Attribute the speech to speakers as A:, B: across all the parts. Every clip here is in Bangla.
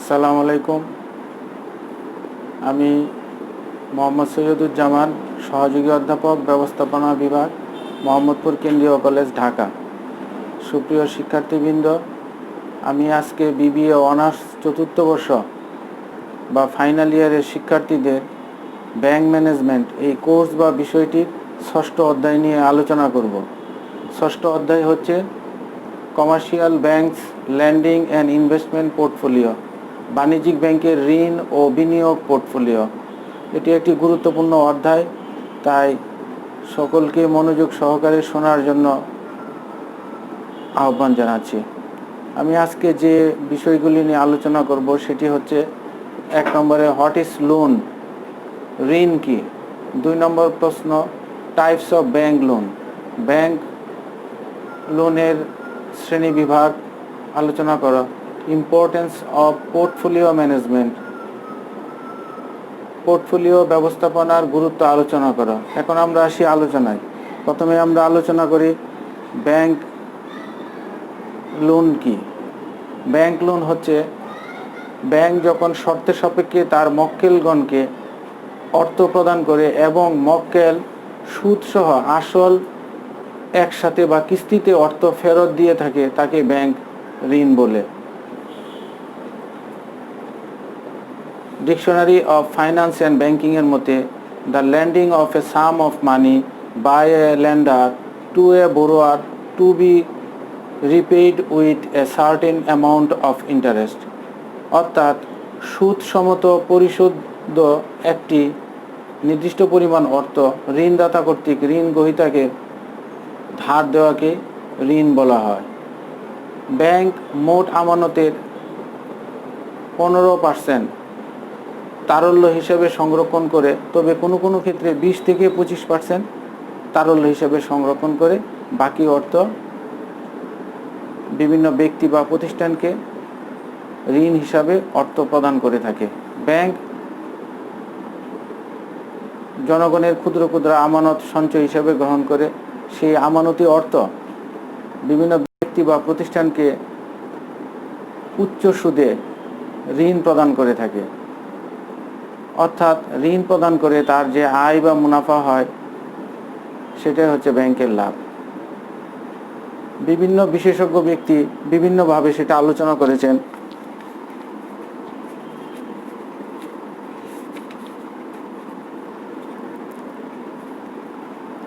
A: আসসালামু আলাইকুম। আমি মোহাম্মদ সৈয়দুজ্জামান, সহযোগী অধ্যাপক, ব্যবস্থাপনা বিভাগ, মোহাম্মদপুর কেন্দ্রীয় কলেজ, ঢাকা। সুপ্রিয় শিক্ষার্থীবৃন্দ, আমি আজকে বিবিএ অনার্স চতুর্থ বর্ষ বা ফাইনাল ইয়ারের শিক্ষার্থীদের ব্যাংক ম্যানেজমেন্ট এই কোর্স বা বিষয়টির ষষ্ঠ অধ্যায় নিয়ে আলোচনা করব। ষষ্ঠ অধ্যায় হচ্ছে commercial banks landing and investment portfolio, বাণিজ্যিক ব্যাংকের ঋণ ও বিনিয়োগ পোর্টফোলিও। এটি একটি গুরুত্বপূর্ণ অধ্যায়, তাই সকলকে মনোযোগ সহকারে শোনার জন্য আহ্বান জানাচ্ছি। আমি আজকে যে বিষয়গুলি নিয়ে আলোচনা করব সেটি হচ্ছে 1 নম্বরে হোয়াট ইজ লোন, ঋণ কি। 2 নম্বর প্রশ্ন types of bank loan, bank লোনের শ্রেণী বিভাগ আলোচনা করা। Importance of portfolio management, portfolio ব্যবস্থাপনার গুরুত্ব আলোচনা করা। এখন আমরা আসি আলোচনায়। প্রথমে আমরা আলোচনা করি ব্যাংক লোন কি। ব্যাংক লোন হচ্ছে ব্যাংক যখন শর্তের সাপেক্ষে তার মক্কেলগণকে অর্থ প্রদান করে এবং মক্কেল সুদসহ আসল একসাথে বা কিস্তিতে অর্থ ফেরত দিয়ে থাকে, তাকে ব্যাংক ঋণ বলে। Dictionary of finance and banking এর মতে the lending of a sum of money by a lender to a borrower to be repaid with a certain amount of interest, অর্থাৎ সুদ সমত পরিশোধ একটি নির্দিষ্ট পরিমাণ অর্থ ঋণদাতা কর্তৃক ঋণ গ্রহীতাকে ধার দেওয়াকে ঋণ বলা হয়। ব্যাংক মোট আমানতের 15% তারল্য হিসেবে সংরক্ষণ করে, তবে কোনো কোনো ক্ষেত্রে 20 থেকে 25% তারল্য হিসেবে সংরক্ষণ করে বাকি অর্থ বিভিন্ন ব্যক্তি বা প্রতিষ্ঠানকে ঋণ হিসাবে অর্থ প্রদান করে থাকে। ব্যাংক জনগণের ক্ষুদ্র ক্ষুদ্র আমানত সঞ্চয় হিসাবে গ্রহণ করে সেই আমানতি অর্থ বিভিন্ন ব্যক্তি বা প্রতিষ্ঠানকে উচ্চ সুদে ঋণ প্রদান করে থাকে, অর্থাৎ ঋণ প্রদান করে তার যে আয় বা মুনাফা হয় সেটাই হচ্ছে ব্যাংকের লাভ। বিভিন্ন বিশেষজ্ঞ ব্যক্তি বিভিন্নভাবে সেটা আলোচনা করেছেন।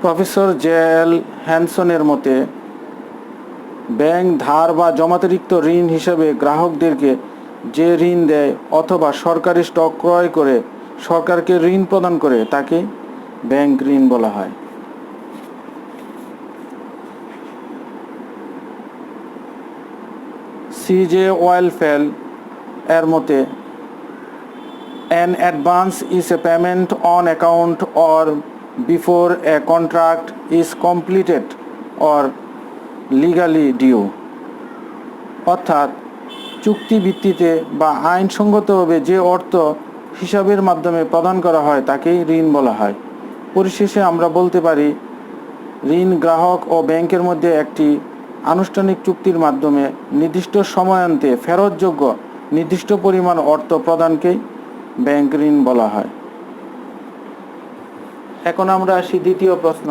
A: প্রফেসর জেএল হ্যানসনের মতে ব্যাংক ধার বা জমাতিরিক্ত ঋণ হিসেবে গ্রাহকদেরকে যে ঋণ দেয় অথবা সরকারি স্টক ক্রয় করে সরকারকে ঋণ প্রদান করে তাকে ব্যাংক ঋণ বলা হয়। সিজে ওয়েলফেল এর মতে an advance is a payment on account or before a contract is completed or legally due, অর্থাৎ চুক্তি ভিত্তিতে বা আইনসঙ্গতভাবে যে অর্থ হিসাবের মাধ্যমে প্রদান করা হয় তাকেই ঋণ বলা হয়। পরিশেষে আমরা বলতে পারি ঋণ গ্রাহক ও ব্যাংকের মধ্যে একটি আনুষ্ঠানিক চুক্তির মাধ্যমে নির্দিষ্ট সময়ান্তে ফেরতযোগ্য নির্দিষ্ট পরিমাণ অর্থ প্রদানকেই ব্যাংক ঋণ বলা হয়। এখন আমরা আসি দ্বিতীয় প্রশ্ন,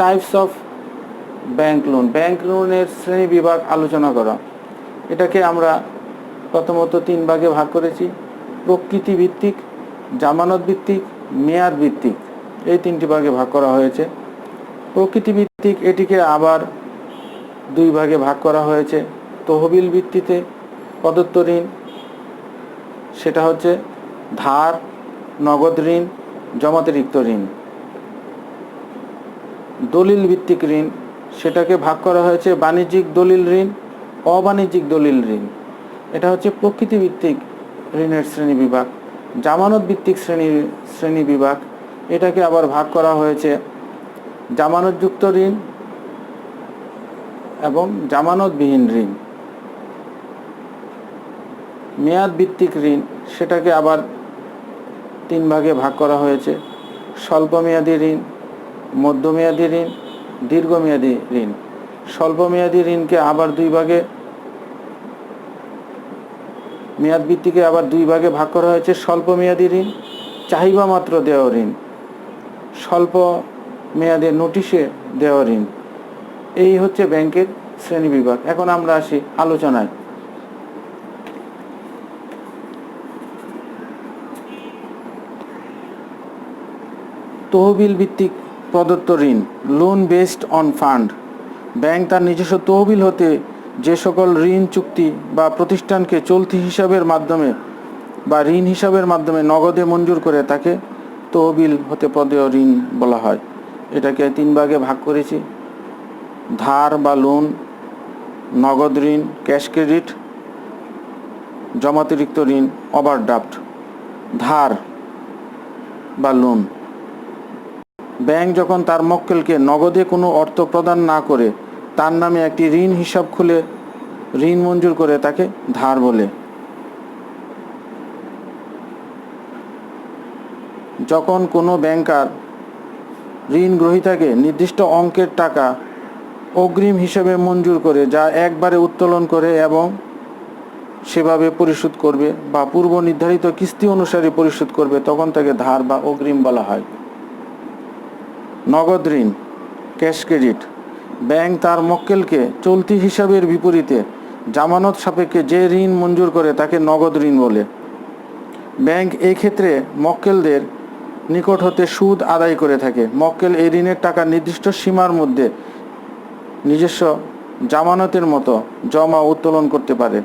A: types of bank loan, bank লোনের শ্রেণী বিভাগ আলোচনা করা। এটাকে আমরা প্রথমত 3 ভাগে ভাগ করেছি: প্রকৃতি ভিত্তিক, জামানত ভিত্তিক, মেয়াদ ভিত্তিক। এই 3টি ভাগে ভাগ করা হয়েছে। প্রকৃতি ভিত্তিক এটিকে আবার 2 ভাগে ভাগ করা হয়েছে: তহবিল ভিত্তিতে প্রদত্ত ঋণ, সেটা হচ্ছে ধার, নগদ ঋণ, জমাতিরিক্ত ঋণ। দলিল ভিত্তিক ঋণ, সেটাকে ভাগ করা হয়েছে বাণিজ্যিক দলিল ঋণ, অবাণিজ্যিক দলিল ঋণ। এটা হচ্ছে প্রকৃতি ভিত্তিক ঋণের শ্রেণী বিভাগ। জামানত ভিত্তিক শ্রেণী বিভাগ, এটাকে আবার ভাগ করা হয়েছে জামানতযুক্ত ঋণ এবং জামানতবিহীন ঋণ। মেয়াদ ভিত্তিক ঋণ, সেটাকে আবার 3 ভাগে ভাগ করা হয়েছে: স্বল্পমেয়াদী ঋণ, মধ্যমেয়াদী ঋণ, দীর্ঘমেয়াদী ঋণ। স্বল্পমেয়াদী ঋণকে আবার 2 ভাগে মেয়াদ ভিত্তিকে আবার দুই ভাগে ভাগ করা হয়েছে, স্বল্প মেয়াদী ঋণ, চাহিদা মাত্র দেওয়া ঋণ, স্বল্প মেয়াদের নোটিশে দেওয়া ঋণ। এই হচ্ছে ব্যাংকের শ্রেণীবিভাগ। এখন আমরা আসি আলোচনায়। তহবিল ভিত্তিক প্রদত্ত ঋণ, loan based on fund. Bank তার নিজস্ব তহবিল হতে যে সকল ঋণ চুক্তি বা প্রতিষ্ঠানকে চলতি হিসাবের মাধ্যমে বা ঋণ হিসাবের মাধ্যমে নগদে মঞ্জুর করে তাকে তহবিল হতে প্রদেয় ঋণ বলা হয়। এটাকে তিন ভাগে ভাগ করেছি: ধার বা লোন, নগদ ঋণ, ক্যাশ ক্রেডিট, জমাতিরিক্ত ঋণ, ওভারড্রাফট। ধার বা লোন, ব্যাংক যখন তার মক্কেলকে নগদে কোনো অর্থ প্রদান না করে তার নামে একটি ঋণ হিসাব খুলে ঋণ মঞ্জুর করে তাকে ধার বলে। যখন কোনো ব্যাংকার ঋণ গ্রহীতাকে নির্দিষ্ট অঙ্কের টাকা অগ্রিম হিসেবে মঞ্জুর করে, যা একবারে উত্তোলন করে এবং সেভাবে পরিশোধ করবে বা পূর্ব নির্ধারিত কিস্তি অনুসারে পরিশোধ করবে, তখন তাকে ধার বা অগ্রিম বলা হয়। নগদ ঋণ, ক্যাশ ক্রেডিট, ব্যাংক তার মক্কেলকে চলতি হিসাবের বিপরীতে জামানত সাপেক্ষে যে ঋণ মঞ্জুর করে তাকে নগদ ঋণ বলে। ব্যাংক এই ক্ষেত্রে মক্কেলদের নিকট হতে সুদ আদায় করে থাকে। মক্কেল এই ঋণের টাকা নির্দিষ্ট সীমার মধ্যে নিজস্ব জামানতের মতো জমা উত্তোলন করতে পারে।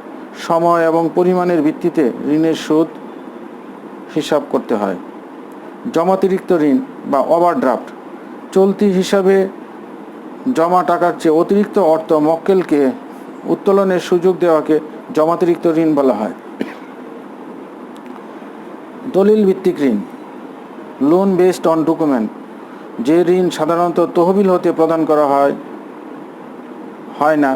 A: সময় এবং পরিমাণের ভিত্তিতে ঋণের সুদ হিসাব করতে হয়। জমাতিরিক্ত ঋণ বা ওভারড্রাফট, চলতি হিসাবে জমা টাকার চেয়ে অতিরিক্ত অর্থ মক্কেলকে উত্তোলনের সুযোগ দেওয়াকে জমাতিরিক্ত ঋণ বলা হয়। দলিল ভিত্তিক ঋণ, লোন বেসড অন ডকুমেন্ট, যে ঋণ সাধারণত তহবিল হতে প্রদান করা হয় না,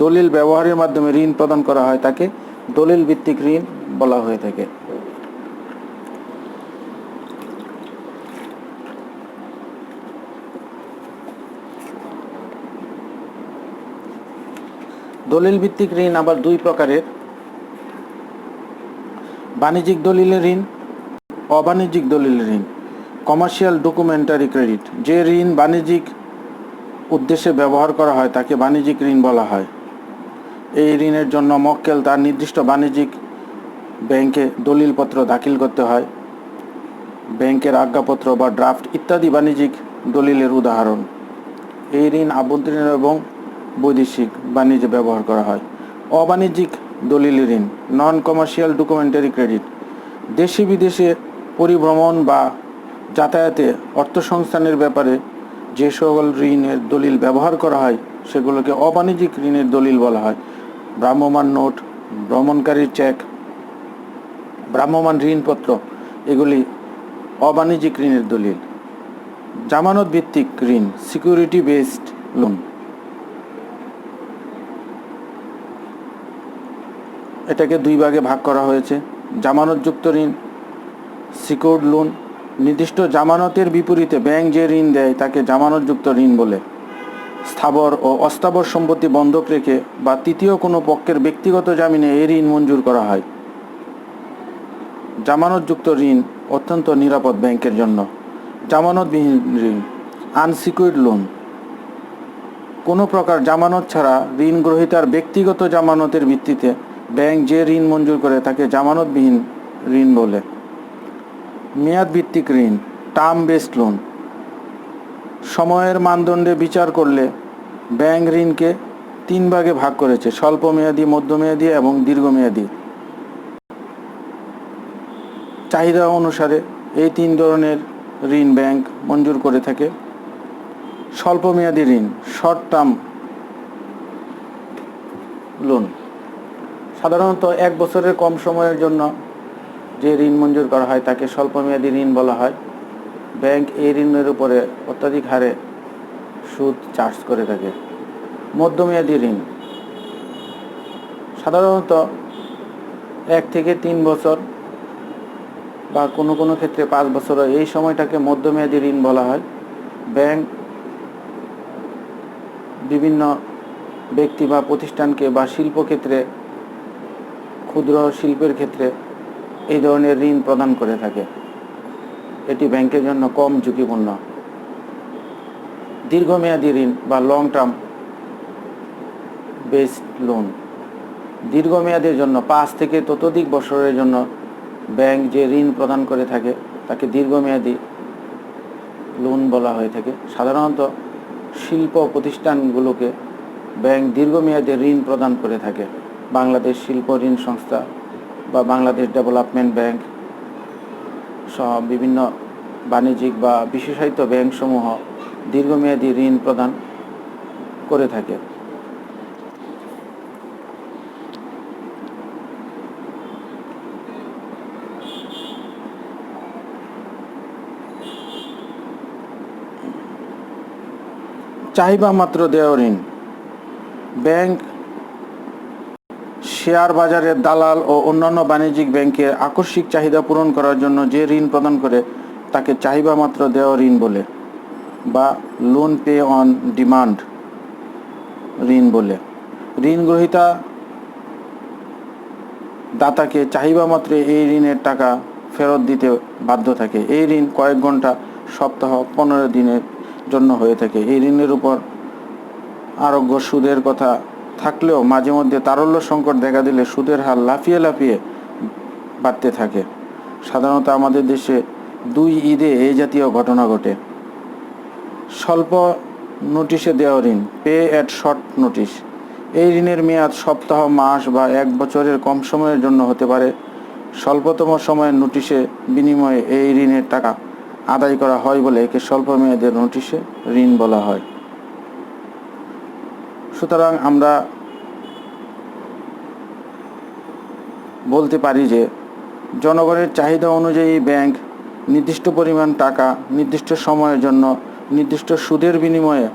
A: দলিল ব্যবহারের মাধ্যমে ঋণ প্রদান করা হয়, তাকে দলিল ভিত্তিক ঋণ বলা হয়ে থাকে। দলিল ভিত্তিক ঋণ আবার দুই প্রকারের: বাণিজ্যিক দলিলের ঋণ, অবাণিজ্যিক দলিলের ঋণ। কমার্শিয়াল ডকুমেন্টারি ক্রেডিট, যে ঋণ বাণিজ্যিক উদ্দেশ্যে ব্যবহার করা হয় তাকে বাণিজ্যিক ঋণ বলা হয়। এই ঋণের জন্য মক্কেল তার নির্দিষ্ট বাণিজ্যিক ব্যাংকে দলিলপত্র দাখিল করতে হয়। ব্যাংকের আজ্ঞাপত্র বা ড্রাফট ইত্যাদি বাণিজ্যিক দলিলের উদাহরণ। এই ঋণ আভ্যন্তরীণ এবং বৈদেশিক বাণিজ্যে ব্যবহার করা হয়। অবাণিজ্যিক দলিলের ঋণ, নন কমার্শিয়াল ডকুমেন্টারি ক্রেডিট, দেশে বিদেশে পরিভ্রমণ বা যাতায়াতে অর্থসংস্থানের ব্যাপারে যে সকল ঋণের দলিল ব্যবহার করা হয় সেগুলোকে অবাণিজ্যিক ঋণের দলিল বলা হয়। ভ্রাম্যমাণ নোট, ভ্রমণকারীর চেক, ভ্রাম্যমাণ ঋণপত্র, এগুলি অবাণিজ্যিক ঋণের দলিল। জামানত ভিত্তিক ঋণ, সিকিউরিটি বেসড লোন, এটাকে দুই ভাগে ভাগ করা হয়েছে: জামানতযুক্ত ঋণ, সিকিউরড লোন। নির্দিষ্ট জামানতের বিপরীতে ব্যাংক যে ঋণ দেয় তাকে জামানতযুক্ত ঋণ বলে। স্থাবর ও অস্থাবর সম্পত্তি বন্ধক রেখে বা তৃতীয় কোনো পক্ষের ব্যক্তিগত জামিনে এই ঋণ মঞ্জুর করা হয়। জামানতযুক্ত ঋণ অত্যন্ত নিরাপদ ব্যাংকের জন্য। জামানতবিহীন ঋণ, আনসিকিউরড লোন, কোনো প্রকার জামানত ছাড়া ঋণ গ্রহীতার ব্যক্তিগত জামানতের ভিত্তিতে ব্যাংক যে ঋণ মঞ্জুর করে তাকে জামানতবিহীন ঋণ বলে। মেয়াদ ভিত্তিক ঋণ, টার্ম বেসড লোন, সময়ের মানদণ্ডে বিচার করলে ব্যাংক ঋণকে তিন ভাগে ভাগ করেছে: স্বল্প মেয়াদী, মধ্যমেয়াদী এবং দীর্ঘমেয়াদী। চাহিদা অনুসারে এই তিন ধরনের ঋণ ব্যাংক মঞ্জুর করে থাকে। স্বল্প মেয়াদী ঋণ, শর্ট টার্ম লোন, সাধারণত 1 বছরের কম সময়ের জন্য যে ঋণ মঞ্জুর করা হয় তাকে স্বল্প মেয়াদী ঋণ বলা হয়। ব্যাংক এই ঋণের উপরে অত্যাধিক হারে সুদ চার্জ করে থাকে। মধ্যমেয়াদী ঋণ, সাধারণত 1 থেকে 3 বছর বা কোনো কোনো ক্ষেত্রে 5 বছর, এই সময়টাকে মধ্যমেয়াদী ঋণ বলা হয়। ব্যাংক বিভিন্ন ব্যক্তি বা প্রতিষ্ঠানকে বা শিল্পক্ষেত্রে ক্ষুদ্র শিল্পের ক্ষেত্রে এই ধরনের ঋণ প্রদান করে থাকে। এটি ব্যাংকের জন্য কম ঝুঁকিপূর্ণ। দীর্ঘমেয়াদী ঋণ বা লং টার্ম বেসড লোন, দীর্ঘমেয়াদের জন্য 5 থেকে ততোধিক বছরের জন্য ব্যাংক যে ঋণ প্রদান করে থাকে তাকে দীর্ঘমেয়াদী লোন বলা হয়ে থাকে। সাধারণত শিল্প প্রতিষ্ঠানগুলোকে ব্যাংক দীর্ঘমেয়াদী ঋণ প্রদান করে থাকে। বাংলাদেশ শিল্প ঋণ সংস্থা বা বাংলাদেশ ডেভেলপমেন্ট ব্যাংক সহ বিভিন্ন বাণিজ্যিক বা বিশেষায়িত ব্যাংকসমূহ দীর্ঘমেয়াদী ঋণ প্রদান করে থাকে। চাহিদা মাত্র দেওয়া ঋণ, ব্যাংক শেয়ার বাজারের দালাল ও অন্যান্য বাণিজ্যিক ব্যাংকের আকস্মিক চাহিদা পূরণ করার জন্য যে ঋণ প্রদান করে তাকে চাহিদা মাত্র দেওয়া ঋণ বলে বা লোন পে অন ডিমান্ড ঋণ বলে। ঋণ গ্রহীতা দাতাকে চাহিদা মাত্র এই ঋণের টাকা ফেরত দিতে বাধ্য থাকে। এই ঋণ কয়েক ঘন্টা, সপ্তাহ, 15 দিনের জন্য হয়ে থাকে। এই ঋণের উপর আরোগ্য সুদের কথা থাকলেও মাঝে মধ্যে তারল্য সংকট দেখা দিলে সুদের হার লাফিয়ে লাফিয়ে বাড়তে থাকে। সাধারণত আমাদের দেশে 2 ঈদে এই জাতীয় ঘটনা ঘটে। স্বল্প নোটিশে দেওয়া ঋণ, পে অ্যাট শর্ট নোটিশ। এই ঋণের মেয়াদ সপ্তাহ, মাস বা 1 বছরের কম সময়ের জন্য হতে পারে। স্বল্পতম সময়ের নোটিশে বিনিময়ে এই ঋণের টাকা আদায় করা হয় বলে একে স্বল্প মেয়াদের নোটিশে ঋণ বলা হয়। সুতরাং আমরা বলতে পারি যে জনগণের চাহিদা অনুযায়ী ব্যাংক নির্দিষ্ট পরিমাণ টাকা নির্দিষ্ট সময়ের জন্য নির্দিষ্ট সুদের বিনিময়ে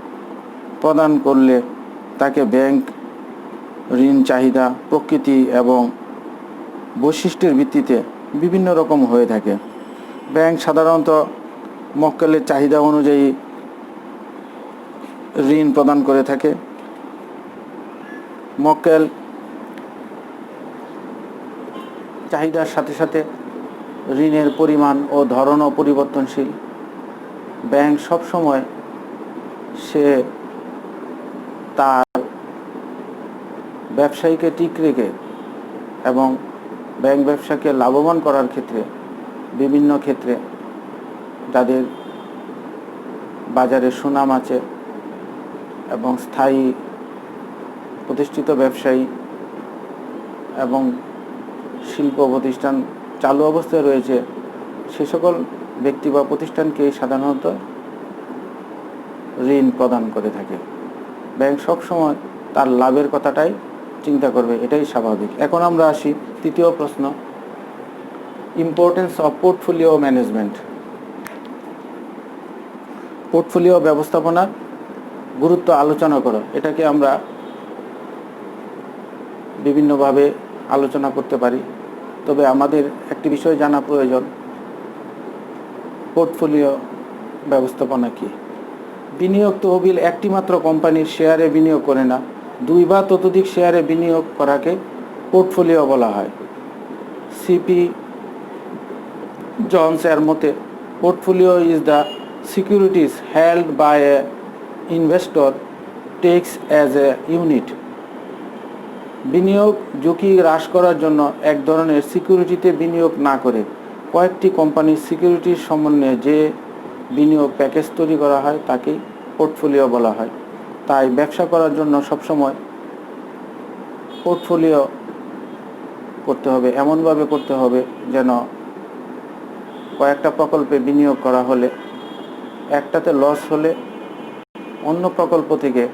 A: প্রদান করলে তাকে ব্যাংক ঋণ চাহিদা প্রকৃতি এবং বৈশিষ্ট্যের ভিত্তিতে বিভিন্ন রকম হয়ে থাকে। ব্যাংক সাধারণত মক্কেলের চাহিদা অনুযায়ী ঋণ প্রদান করে থাকে। মক্কেল চাহিদার সাথে সাথে ঋণের পরিমাণ ও ধরনও পরিবর্তনশীল। ব্যাংক সবসময় সে তার ব্যবসায়ীকে ঠিক রেখে এবং ব্যাংক ব্যবসাকে লাভবান করার ক্ষেত্রে বিভিন্ন ক্ষেত্রে যাদের বাজারে সুনাম আছে এবং স্থায়ী প্রতিষ্ঠিত ব্যবসায়ী এবং শিল্প প্রতিষ্ঠান চালু অবস্থায় রয়েছে, সে সকল ব্যক্তি বা প্রতিষ্ঠানকে সাধারণত ঋণ প্রদান করে থাকে। ব্যাংক সবসময় তার লাভের কথাটাই চিন্তা করবে, এটাই স্বাভাবিক। এখন আমরা আসি তৃতীয় প্রশ্ন, importance of portfolio management. Portfolio ব্যবস্থাপনার গুরুত্ব আলোচনা করো। এটাকে আমরা বিভিন্নভাবে আলোচনা করতে পারি, তবে আমাদের একটি বিষয় জানা প্রয়োজন, পোর্টফোলিও ব্যবস্থাপনা কি। বিনিয়োগ তহবিল একটি মাত্র কোম্পানির শেয়ারে বিনিয়োগ করে না, 2 বা ততোধিক শেয়ারে বিনিয়োগ করাকে পোর্টফোলিও বলা হয়। সিপি জনস এর মতে portfolio is the securities held by a investor takes as a unit. বিনিয়োগ ঝুঁকি হ্রাস করার জন্য এক ধরনের সিকিউরিটিতে বিনিয়োগ না করে কয়েকটি কোম্পানির সিকিউরিটির সমন্বয়ে যে বিনিয়োগ প্যাকেজ তৈরি করা হয় তাকেই পোর্টফোলিও বলা হয়। তাই ব্যবসা করার জন্য সবসময় পোর্টফোলিও করতে হবে, এমনভাবে করতে হবে যেন কয়েকটা প্রকল্পে বিনিয়োগ করা হলে একটাতে লস হলে অন্য প্রকল্প থেকে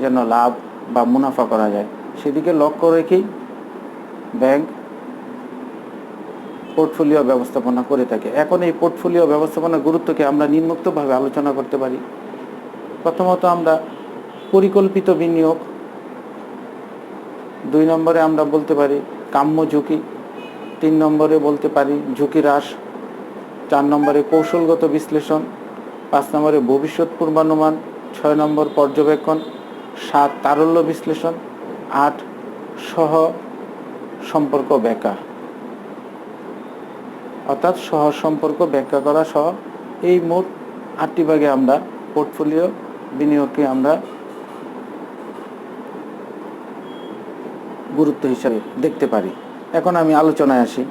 A: যেন লাভ বা মুনাফা করা যায়, সেদিকে লক্ষ্য রেখেই ব্যাংক পোর্টফোলিও ব্যবস্থাপনা করে থাকে। এখন এই পোর্টফোলিও ব্যবস্থাপনার গুরুত্বকে আমরা নিম্নোক্তভাবে আলোচনা করতে পারি। প্রথমত আমরা পরিকল্পিত বিনিয়োগ, 2 নম্বরে আমরা বলতে পারি কাম্য ঝুঁকি, 3 নম্বরে বলতে পারি ঝুঁকি হ্রাস, 4 নম্বরে কৌশলগত বিশ্লেষণ, 5 নম্বরে ভবিষ্যৎ পূর্বানুমান, 6 নম্বর পর্যবেক্ষণ, 7 তারল্য বিশ্লেষণ, 8 সহ সম্পর্ক ব্যাখ্যা, অর্থাৎ সহ সম্পর্ক ব্যাখ্যা করা সহ এই মোট 8টি ভাগে আমরা পোর্টফোলিও বিনিয়োগকে আমরা গুরুত্ব হিসাবে দেখতে পারি। এখন আমি আলোচনায় আসি।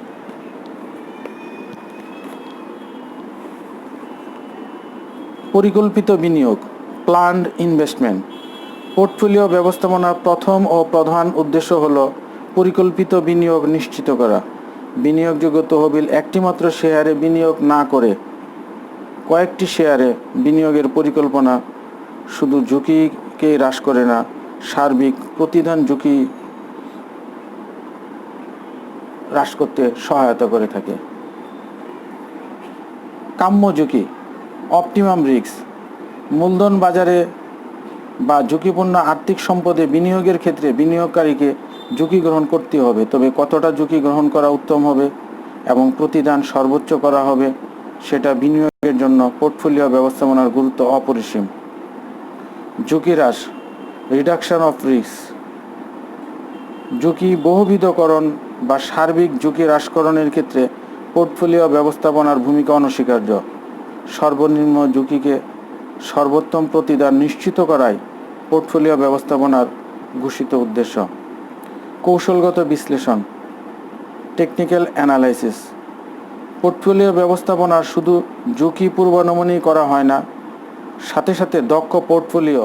A: পরিকল্পিত বিনিয়োগ, প্ল্যান্ড ইনভেস্টমেন্ট। পোর্টফোলিও ব্যবস্থাপনার প্রথম ও প্রধান উদ্দেশ্য হল পরিকল্পিত বিনিয়োগ নিশ্চিত করা। বিনিয়োগযোগ্য তহবিল একটিমাত্র শেয়ারে বিনিয়োগ না করে কয়েকটি শেয়ারে বিনিয়োগের পরিকল্পনা শুধু ঝুঁকিকে হ্রাস করে না, সার্বিক প্রতিদান ঝুঁকি হ্রাস করতে সহায়তা করে থাকে। কাম্য ঝুঁকি, অপটিমাম রিস্ক। মূলধন বাজারে বা ঝুঁকিপূর্ণ আর্থিক সম্পদে বিনিয়োগের ক্ষেত্রে বিনিয়োগকারীকে ঝুঁকি গ্রহণ করতে হবে, তবে কতটা ঝুঁকি গ্রহণ করা উত্তম হবে এবং প্রতিদান সর্বোচ্চ করা হবে সেটা বিনিয়োগের জন্য পোর্টফোলিও ব্যবস্থাপনার গুরুত্ব অপরিসীম। ঝুঁকি হ্রাস, রিডাকশন অফ রিস্ক। ঝুঁকি বহুবিধকরণ বা সার্বিক ঝুঁকি হ্রাসকরণের ক্ষেত্রে পোর্টফোলিও ব্যবস্থাপনার ভূমিকা অনস্বীকার্য। সর্বনিম্ন ঝুঁকিকে সর্বোত্তম প্রতিদান নিশ্চিত করাই পোর্টফোলিও ব্যবস্থাপনার ঘোষিত উদ্দেশ্য। কৌশলগত বিশ্লেষণ, টেকনিক্যাল অ্যানালাইসিস। পোর্টফোলিও ব্যবস্থাপনার শুধু ঝুঁকি পূর্বানুমানই করা হয় না, সাথে সাথে দক্ষ পোর্টফোলিও